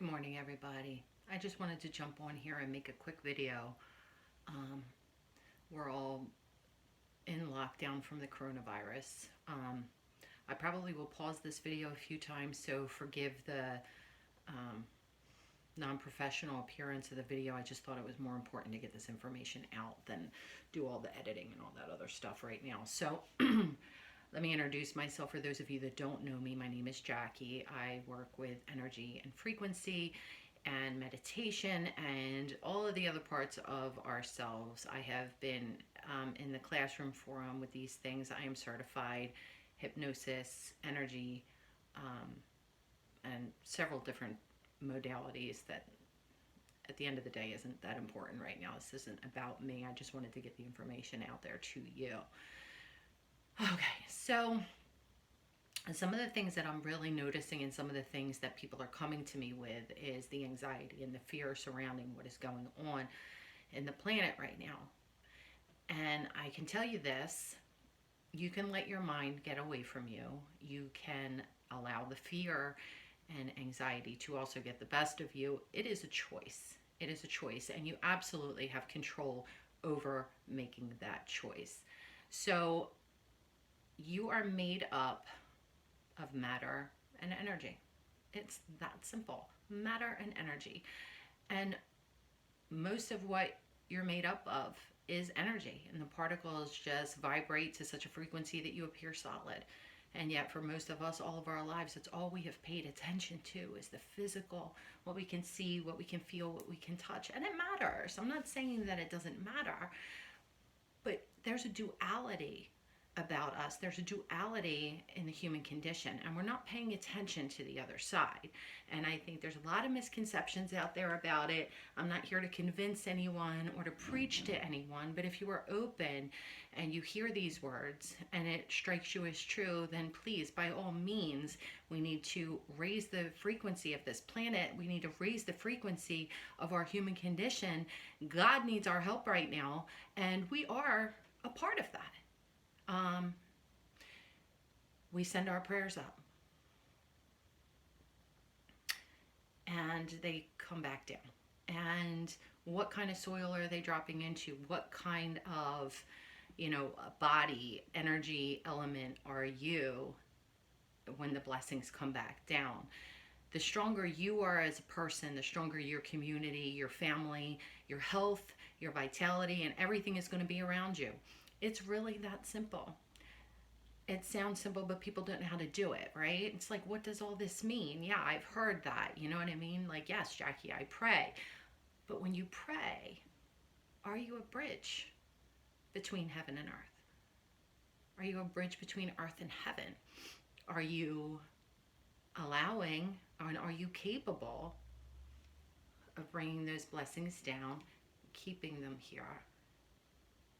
Good morning, everybody. I just wanted to jump on here and make a quick video. Um, we're all in lockdown from the coronavirus. I probably will pause this video a few times, so forgive the um, non-professional appearance of the video. I just thought it was more important to get this information out than do all the editing and all that other stuff right now. So let me introduce myself for those of you that don't know me. My name is Jackie. I work with energy and frequency and meditation and all of the other parts of ourselves. I have been in the classroom forum with these things. I am certified hypnosis, energy, and several different modalities that at the end of the day isn't that important right now. This isn't about me. I just wanted to get the information out there to you. Okay, so some of the things that I'm really noticing and some of the things that people are coming to me with is the anxiety and the fear surrounding what is going on in the planet right now. And I can tell you this, you can let your mind get away from you. You can allow the fear and anxiety to also get the best of you. It is a choice. It is a choice, and you absolutely have control over making that choice. So you are made up of matter and energy. It's that simple. Matter and energy. And most of what you're made up of is energy, and the particles just vibrate to such a frequency that you appear solid. And yet for most of us, all of our lives, it's all we have paid attention to is the physical, what we can see, what we can feel, what we can touch. And it matters. I'm not saying that it doesn't matter, but there's a duality about us. There's a duality in the human condition, and we're not paying attention to the other side. And I think there's a lot of misconceptions out there about it. I'm not here to convince anyone or to preach to anyone, but if you are open and you hear these words and it strikes you as true, then please, by all means, we need to raise the frequency of this planet. We need to raise the frequency of our human condition. God needs our help right now, and we are a part of that. We send our prayers up and they come back down. And what kind of soil are they dropping into? What kind of, body, energy element are you when the blessings come back down? The stronger you are as a person, the stronger your community, your family, your health, your vitality, and everything is going to be around you. It's really that simple. It sounds simple, but people don't know how to do it, right? It's like, what does all this mean? Yeah, I've heard that. You know what I mean? Like, yes, Jackie, I pray. But when you pray, are you a bridge between heaven and earth? Are you a bridge between earth and heaven? Are you allowing, and are you capable of bringing those blessings down, keeping them here,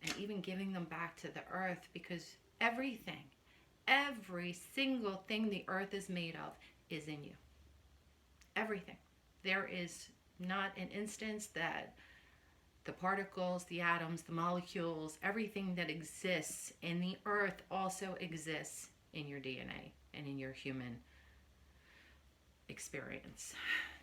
and even giving them back to the earth? Because everything, every single thing the earth is made of is in you. Everything. There is not an instance that the particles, the atoms, the molecules, everything that exists in the earth also exists in your DNA and in your human experience.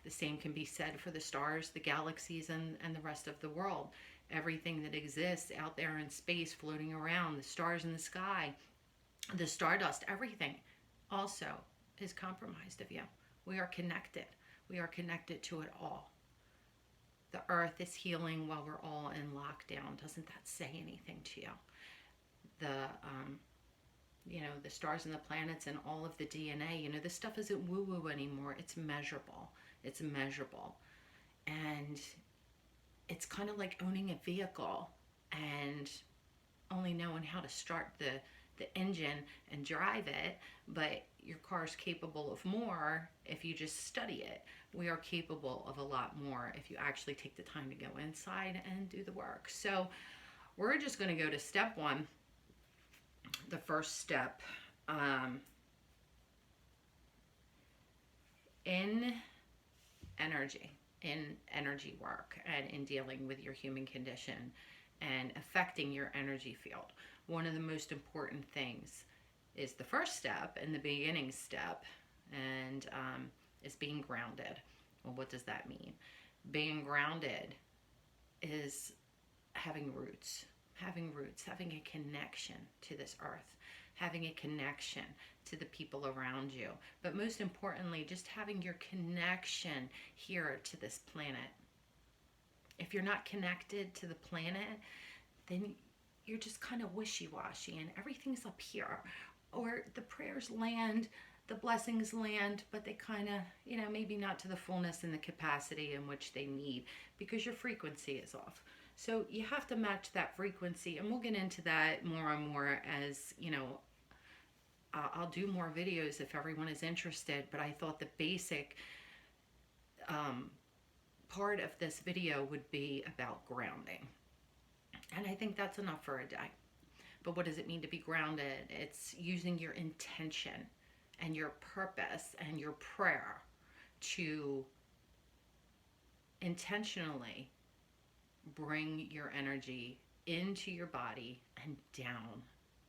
The same can be said for the stars, the galaxies, and the rest of the world. Everything that exists out there in space floating around, the stars in the sky, the stardust, everything also is compromised of you. We are connected. We are connected to it all. The earth is healing while we're all in lockdown. Doesn't that say anything to you? The stars and the planets and all of the DNA, this stuff isn't woo-woo anymore. It's measurable. It's measurable. And it's kind of like owning a vehicle and only knowing how to start the engine and drive it, but your car's capable of more if you just study it. We are capable of a lot more if you actually take the time to go inside and do the work. So we're just going to go to step one. The first step in energy work and in dealing with your human condition and affecting your energy field. One of the most important things is the first step and the beginning step, and is being grounded. Well, what does that mean? Being grounded is having roots, having a connection to this earth, having a connection to the people around you. But most importantly, just having your connection here to this planet. If you're not connected to the planet, then you're just kind of wishy-washy and everything's up here. Or the prayers land, the blessings land, but they kind of, maybe not to the fullness and the capacity in which they need because your frequency is off. So you have to match that frequency, and we'll get into that more and more as, I'll do more videos if everyone is interested, but I thought the basic part of this video would be about grounding. And I think that's enough for a day. But what does it mean to be grounded? It's using your intention and your purpose and your prayer to intentionally bring your energy into your body and down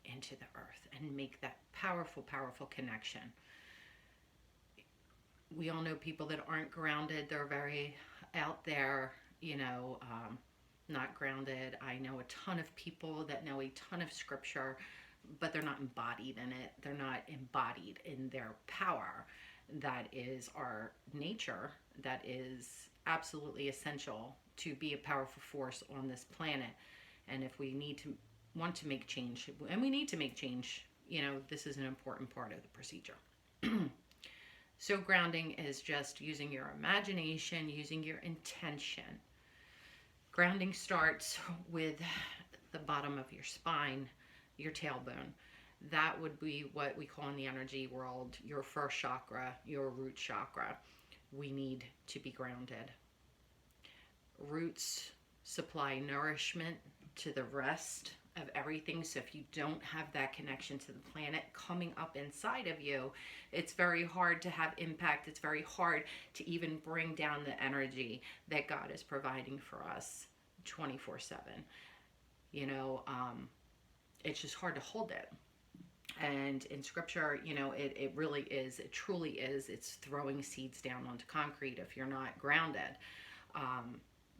into the earth and make that powerful, powerful connection. We all know people that aren't grounded. They're very out there, not grounded. I know a ton of people that know a ton of scripture, but they're not embodied in it. They're not embodied in their power. That is our nature. That is absolutely essential to be a powerful force on this planet. And if we want to make change, and we need to make change, this is an important part of the procedure. So grounding is just using your imagination, using your intention. Grounding starts with the bottom of your spine, your tailbone. That would be what we call in the energy world your first chakra, your root chakra. We need to be grounded. Roots supply nourishment to the rest of everything. So if you don't have that connection to the planet coming up inside of you, it's very hard to have impact. It's very hard to even bring down the energy that God is providing for us 24/7. It's just hard to hold it. And in scripture, it really is, it truly is, it's throwing seeds down onto concrete if you're not grounded.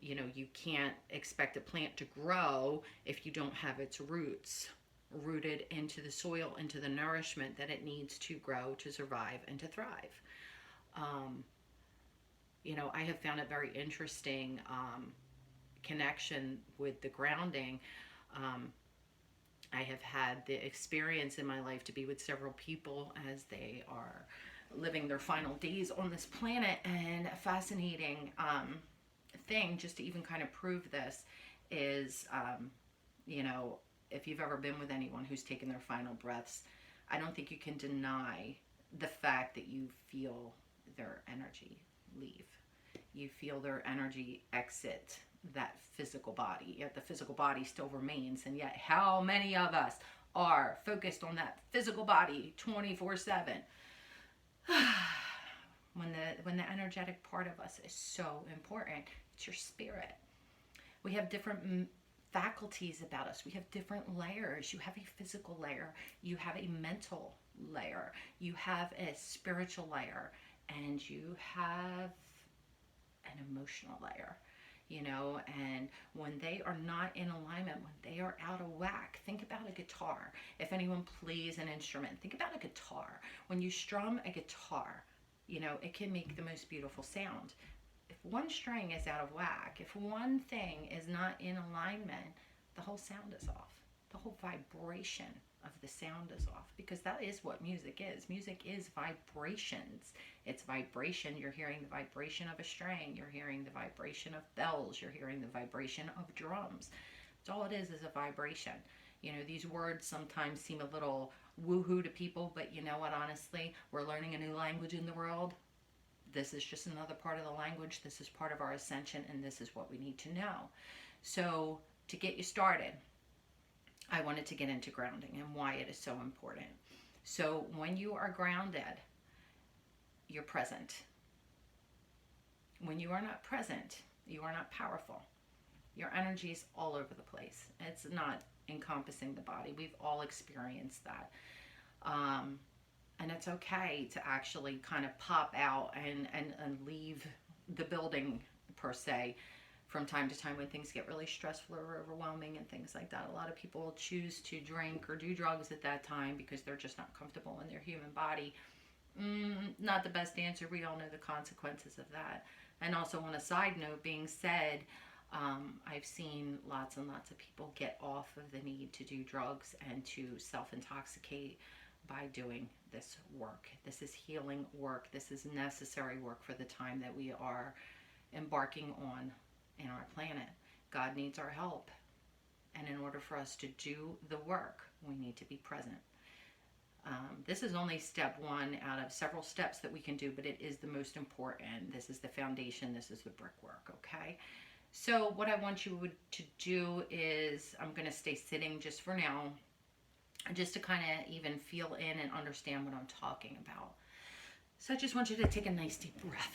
You can't expect a plant to grow if you don't have its roots rooted into the soil, into the nourishment that it needs to grow, to survive, and to thrive. I have found it very interesting connection with the grounding. I have had the experience in my life to be with several people as they are living their final days on this planet, and a fascinating thing just to even kind of prove this is, if you've ever been with anyone who's taken their final breaths, I don't think you can deny the fact that you feel their energy leave. You feel their energy exit that physical body, yet the physical body still remains. And yet how many of us are focused on that physical body 24/7? When the energetic part of us is so important, it's your spirit. We have different faculties about us. We have different layers. You have a physical layer, you have a mental layer, you have a spiritual layer, and you have an emotional layer. And when they are not in alignment, when they are out of whack, think about a guitar. If anyone plays an instrument, think about a guitar. When you strum a guitar, it can make the most beautiful sound. If one string is out of whack, if one thing is not in alignment, the whole sound is off. The whole vibration of the sound is off, because that is what music is. Music is vibrations. It's vibration. You're hearing the vibration of a string. You're hearing the vibration of bells. You're hearing the vibration of drums. It's all it is a vibration. These words sometimes seem a little woohoo to people, but you know what, honestly, we're learning a new language in the world. This is just another part of the language. This is part of our ascension, and this is what we need to know. So to get you started, I wanted to get into grounding and why it is so important. So when you are grounded, you're present. When you are not present, you are not powerful. Your energy is all over the place. It's not encompassing the body. We've all experienced that. And it's okay to actually kind of pop out and leave the building per se. From time to time when things get really stressful or overwhelming and things like that, a lot of people choose to drink or do drugs at that time because they're just not comfortable in their human body. Not the best answer. We all know the consequences of that. And also, on a side note, being said, I've seen lots and lots of people get off of the need to do drugs and to self-intoxicate by doing this work. This is healing work. This is necessary work for the time that we are embarking on in our planet. God needs our help. And in order for us to do the work, we need to be present. This is only step one out of several steps that we can do, but it is the most important. This is the foundation. This is the brickwork, okay? So what I want you to do is, I'm going to stay sitting just for now, just to kind of even feel in and understand what I'm talking about. So I just want you to take a nice deep breath.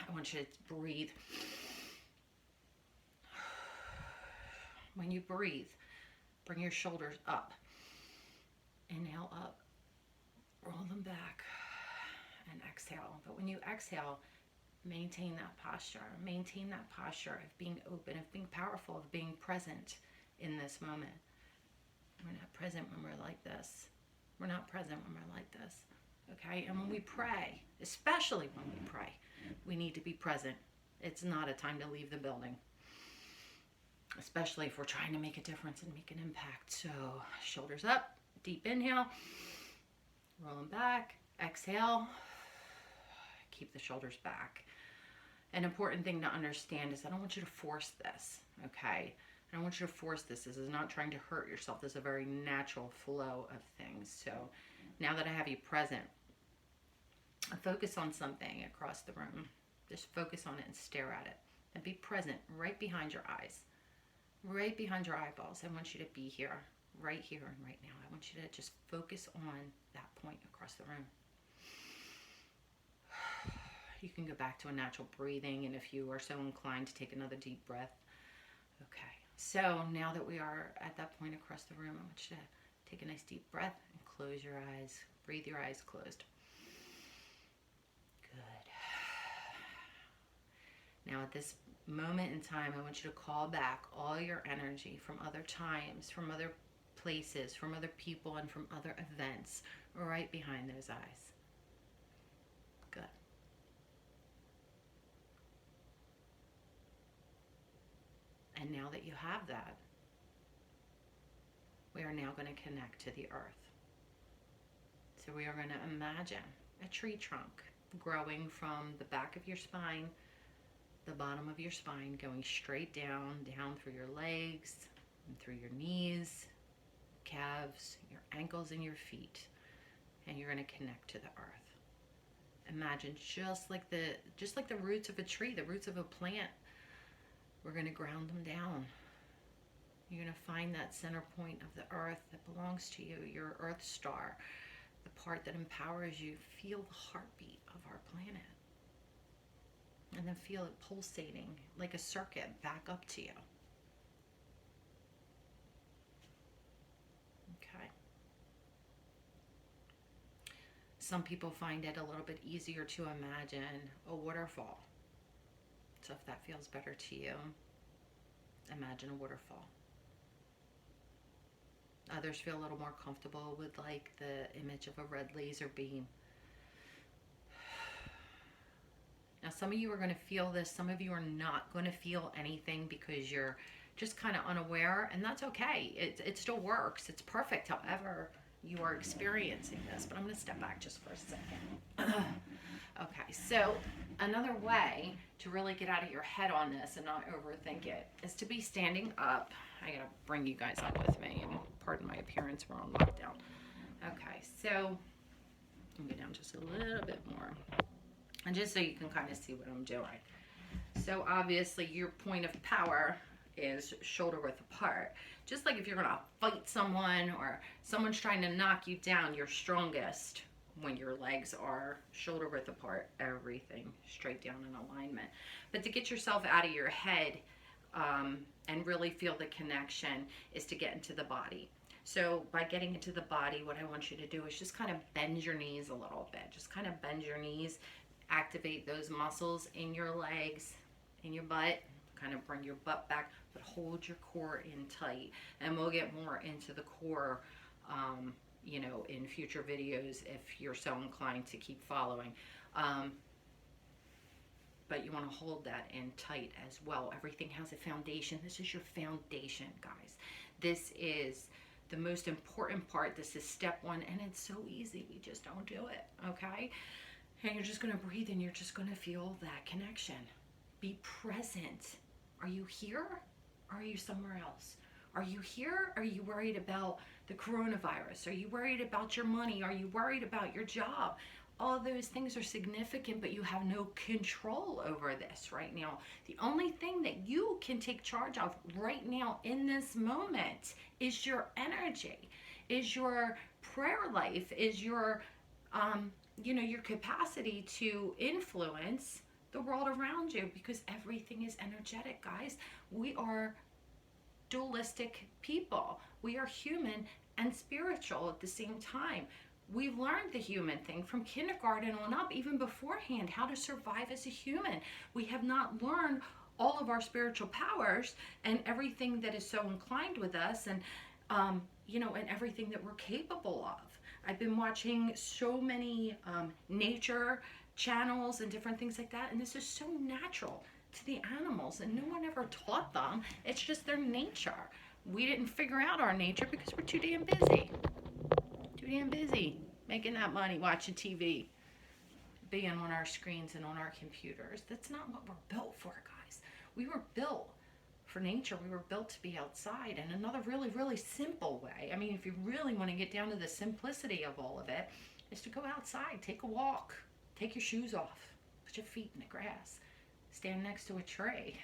I want you to breathe. When you breathe, bring your shoulders up. Inhale up. Roll them back. And exhale. But when you exhale, maintain that posture. Maintain that posture of being open, of being powerful, of being present in this moment. We're not present when we're like this. We're not present when we're like this. Okay? And when we pray, especially when we pray, we need to be present. It's not a time to leave the building. Especially if we're trying to make a difference and make an impact. So, shoulders up, deep inhale, roll them back, exhale, keep the shoulders back. An important thing to understand is I don't want you to force this, okay? I don't want you to force this. This is not trying to hurt yourself. This is a very natural flow of things. So, now that I have you present, focus on something across the room. Just focus on it and stare at it. And be present right behind your eyes. Right behind your eyeballs. I want you to be here, right here and right now. I want you to just focus on that point across the room. You can go back to a natural breathing, and if you are so inclined to take another deep breath. Okay, so now that we are at that point across the room, I want you to take a nice deep breath and close your eyes. Breathe your eyes closed. Good. Now at this moment in time, I want you to call back all your energy from other times, from other places, from other people, and from other events right behind those eyes. Good. And now that you have that, we are now going to connect to the earth. So we are going to imagine a tree trunk growing from the back of your spine, the bottom of your spine, going straight down through your legs, and through your knees, calves, your ankles, and your feet. And you're going to connect to the earth. Imagine just like the roots of a tree, the roots of a plant. We're going to ground them down. You're going to find that center point of the earth that belongs to you, your earth star, the part that empowers you. Feel the heartbeat of our planet. And then feel it pulsating like a circuit back up to you. Okay. Some people find it a little bit easier to imagine a waterfall. So if that feels better to you, imagine a waterfall. Others feel a little more comfortable with like the image of a red laser beam. Now some of you are going to feel this, some of you are not going to feel anything because you're just kind of unaware, and that's okay. It still works. It's perfect however you are experiencing this. But I'm going to step back just for a second. Okay, so another way to really get out of your head on this and not overthink it is to be standing up. I gotta bring you guys up with me, and pardon my appearance, we're on lockdown. Okay, so I'll go down just a little bit more, and just so you can kind of see what I'm doing. So obviously your point of power is shoulder width apart. Just like if you're gonna fight someone or someone's trying to knock you down, you're strongest when your legs are shoulder width apart, everything straight down in alignment. But to get yourself out of your head and really feel the connection is to get into the body. So by getting into the body, what I want you to do is just kind of bend your knees a little bit. Just kind of bend your knees activate those muscles in your legs, in your butt, kind of bring your butt back, but hold your core in tight. And we'll get more into the core, you know, in future videos if you're so inclined to keep following. But you want to hold that in tight as well. Everything has a foundation. This is your foundation, guys. This is the most important part. This is step one, and it's so easy. We just don't do it, okay? And you're just going to breathe, and you're just going to feel that connection. Be present. Are you here? Or are you somewhere else? Are you here? Are you worried about the coronavirus? Are you worried about your money? Are you worried about your job? All those things are significant, but you have no control over this right now. The only thing that you can take charge of right now in this moment is your energy, is your prayer life, is your, you know, your capacity to influence the world around you, because everything is energetic, guys. We are dualistic people. We are human and spiritual at the same time. We've learned the human thing from kindergarten on up, even beforehand, how to survive as a human. We have not learned all of our spiritual powers and everything that is so inclined with us, and you know, and everything that we're capable of. I've been watching so many nature channels and different things like that, and this is so natural to the animals, and no one ever taught them. It's just their nature. We didn't figure out our nature because we're too damn busy. Too damn busy making that money, watching TV, being on our screens and on our computers. That's not what we're built for, guys. We were built for nature. We were built to be outside. And another really, really simple way, I mean, if you really want to get down to the simplicity of all of it, is to go outside, take a walk, take your shoes off, put your feet in the grass, stand next to a tree.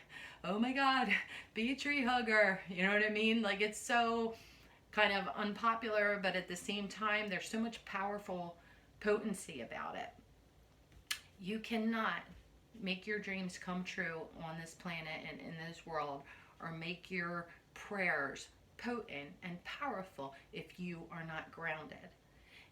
Oh my God, be a tree hugger. You know what I mean? Like, it's so kind of unpopular, but at the same time, there's so much powerful potency about it. You cannot make your dreams come true on this planet and in this world, or make your prayers potent and powerful, if you are not grounded.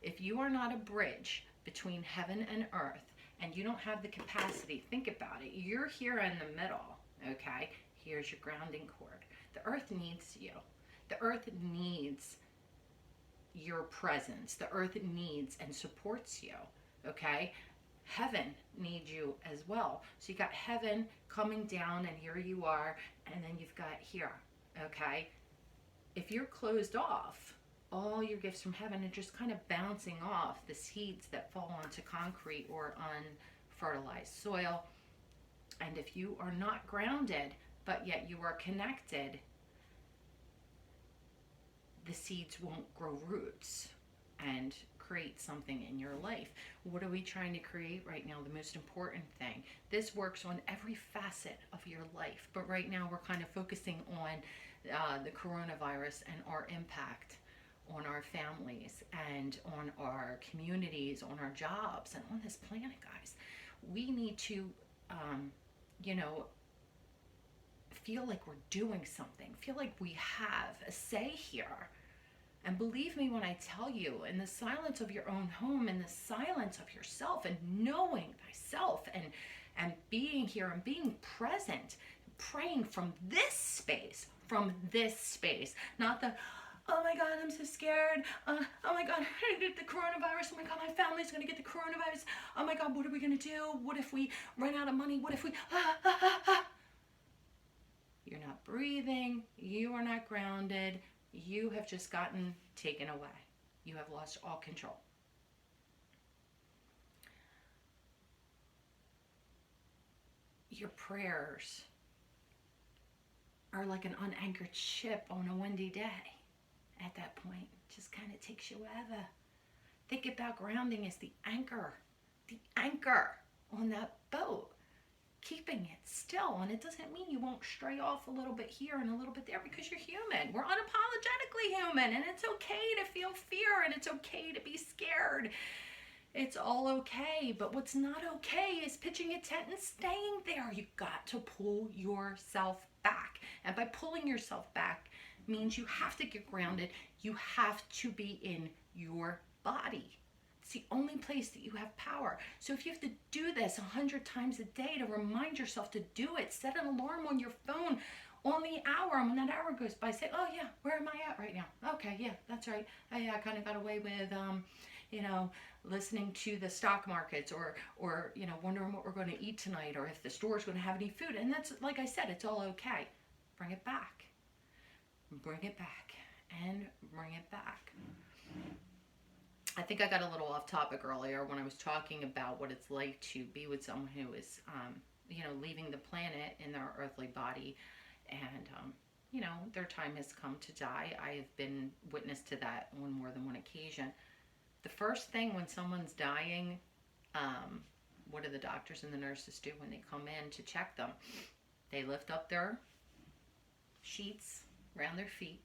If you are not a bridge between heaven and earth, and you don't have the capacity, think about it. You're here in the middle, okay? Here's your grounding cord. The earth needs you. The earth needs your presence. The earth needs and supports you, okay? Heaven needs you as well. So you got heaven coming down, and here you are, and then you've got here, okay? If you're closed off, all your gifts from heaven are just kind of bouncing off the seeds that fall onto concrete or unfertilized soil. And if you are not grounded, but yet you are connected, the seeds won't grow roots and create something in your life. What are we trying to create right now? The most important thing. This works on every facet of your life, but right now we're kind of focusing on the coronavirus and our impact on our families and on our communities, on our jobs, and on this planet, guys. We need to, you know, feel like we're doing something, feel like we have a say here. And believe me when I tell you, in the silence of your own home, in the silence of yourself, and knowing thyself, and being here and being present, praying from this space, not the, oh my God, I'm so scared. Oh my God, I get the coronavirus. Oh my God, my family's going to get the coronavirus. Oh my God, what are we going to do? What if we run out of money? What if we, You're not breathing. You are not grounded. You have just gotten taken away. You have lost all control. Your prayers are like an unanchored ship on a windy day. At that point, it just kind of takes you wherever. Think about grounding as the anchor on that boat, keeping it still. And it doesn't mean you won't stray off a little bit here and a little bit there, because you're human. We're unapologetically human, and it's okay to feel fear, and it's okay to be scared. It's all okay. But what's not okay is pitching a tent and staying there. You've got to pull yourself back. And by pulling yourself back means you have to get grounded. You have to be in your body. It's the only place that you have power. So if you have to do this 100 times a day to remind yourself to do it, set an alarm on your phone on the hour. And when that hour goes by, say, oh yeah, where am I at right now? Okay, yeah, that's right. I kind of got away with, listening to the stock markets or wondering what we're going to eat tonight or if the store's going to have any food. And that's, like I said, it's all okay. Bring it back. Bring it back. And bring it back. I think I got a little off topic earlier when I was talking about what it's like to be with someone who is, leaving the planet in their earthly body. And, their time has come to die. I have been witness to that on more than one occasion. The first thing when someone's dying, what do the doctors and the nurses do when they come in to check them? They lift up their sheets around their feet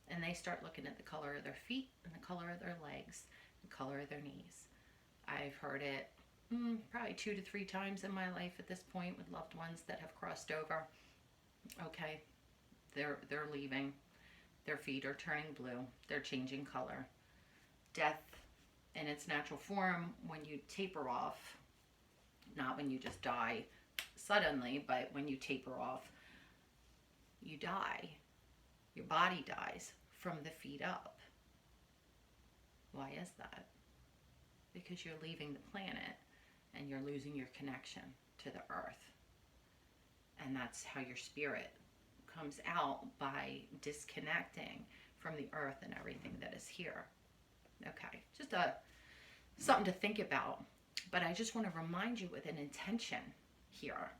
and they start looking at the color of their feet and the color of their legs, the color of their knees. I've heard it probably 2 to 3 times in my life at this point with loved ones that have crossed over. Okay, they're leaving. Their feet are turning blue. They're changing color. Death in its natural form, when you taper off, not when you just die suddenly, but when you taper off, you die. Your body dies from the feet up. Why is that? Because you're leaving the planet and you're losing your connection to the earth. And that's how your spirit comes out, by disconnecting from the earth and everything that is here. Okay, just something to think about. But I just want to remind you with an intention here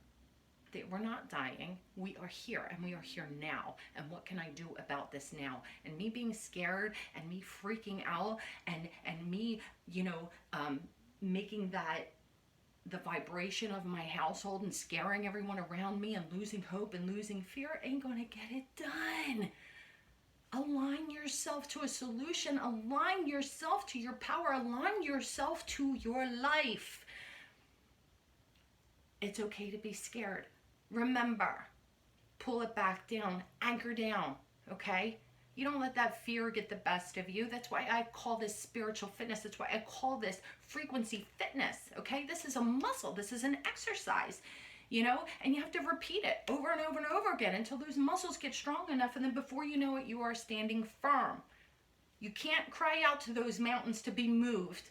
that we're not dying. We are here, and we are here now. And what can I do about this now? And me being scared and me freaking out and me, making that the vibration of my household and scaring everyone around me and losing hope and losing fear ain't going to get it done. Align yourself to a solution. Align yourself to your power. Align yourself to your life. It's okay to be scared. Remember, pull it back down. Anchor down, okay? You don't let that fear get the best of you. That's why I call this spiritual fitness. That's why I call this frequency fitness, okay? This is a muscle. This is an exercise. And you have to repeat it over and over and over again until those muscles get strong enough, and then before you know it, you are standing firm. You can't cry out to those mountains to be moved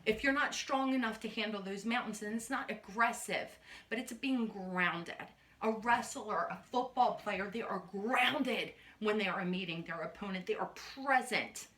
if you're not strong enough to handle those mountains. And it's not aggressive, but it's being grounded. A wrestler, a football player, they are grounded when they are meeting their opponent. They are present.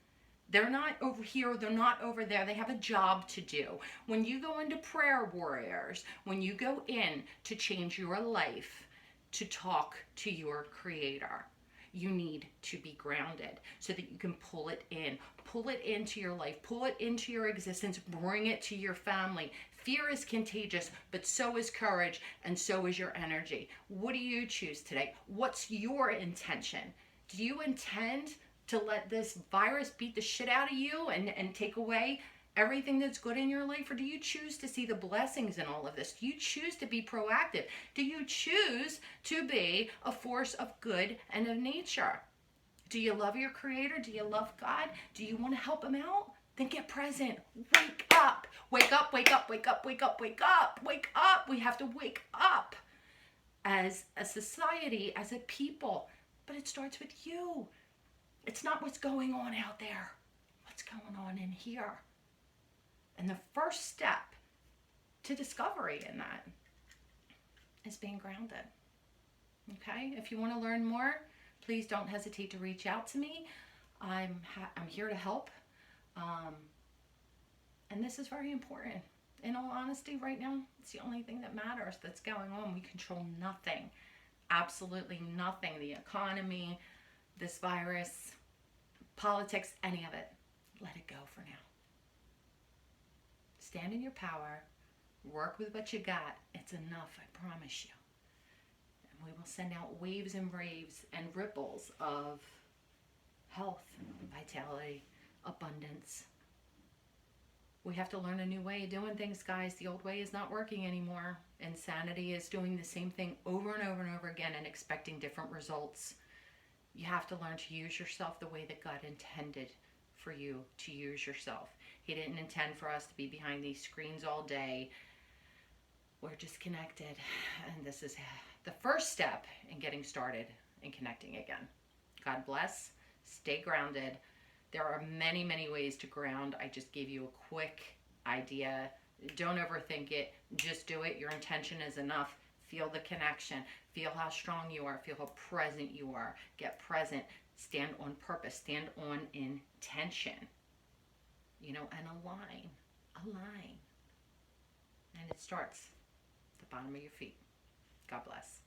They're not over here, they're not over there. They have a job to do. When you go into prayer warriors, when you go in to change your life, to talk to your creator, you need to be grounded so that you can pull it in. Pull it into your life. Pull it into your existence. Bring it to your family. Fear is contagious, but so is courage, and so is your energy. What do you choose today? What's your intention? Do you intend to let this virus beat the shit out of you and take away everything that's good in your life? Or do you choose to see the blessings in all of this? Do you choose to be proactive? Do you choose to be a force of good and of nature? Do you love your creator? Do you love God? Do you want to help him out? Then get present. Wake up. Wake up, wake up, wake up, wake up, wake up, wake up. We have to wake up as a society, as a people. But it starts with you. It's not what's going on out there. What's going on in here? And the first step to discovery in that is being grounded. Okay? If you want to learn more, please don't hesitate to reach out to me. I'm here to help. And this is very important. In all honesty, right now, it's the only thing that matters that's going on. We control nothing. Absolutely nothing. The economy, this virus, politics, any of it. Let it go for now. Stand in your power. Work with what you got. It's enough, I promise you. And we will send out waves and waves and ripples of health, vitality, abundance. We have to learn a new way of doing things, guys. The old way is not working anymore. Insanity is doing the same thing over and over and over again and expecting different results. You have to learn to use yourself the way that God intended for you to use yourself. He didn't intend for us to be behind these screens all day. We're just connected. And this is the first step in getting started and connecting again. God bless. Stay grounded. There are many, many ways to ground. I just gave you a quick idea. Don't overthink it. Just do it. Your intention is enough. Feel the connection. Feel how strong you are. Feel how present you are. Get present. Stand on purpose. Stand on intention. You know, and align. Align. And it starts at the bottom of your feet. God bless.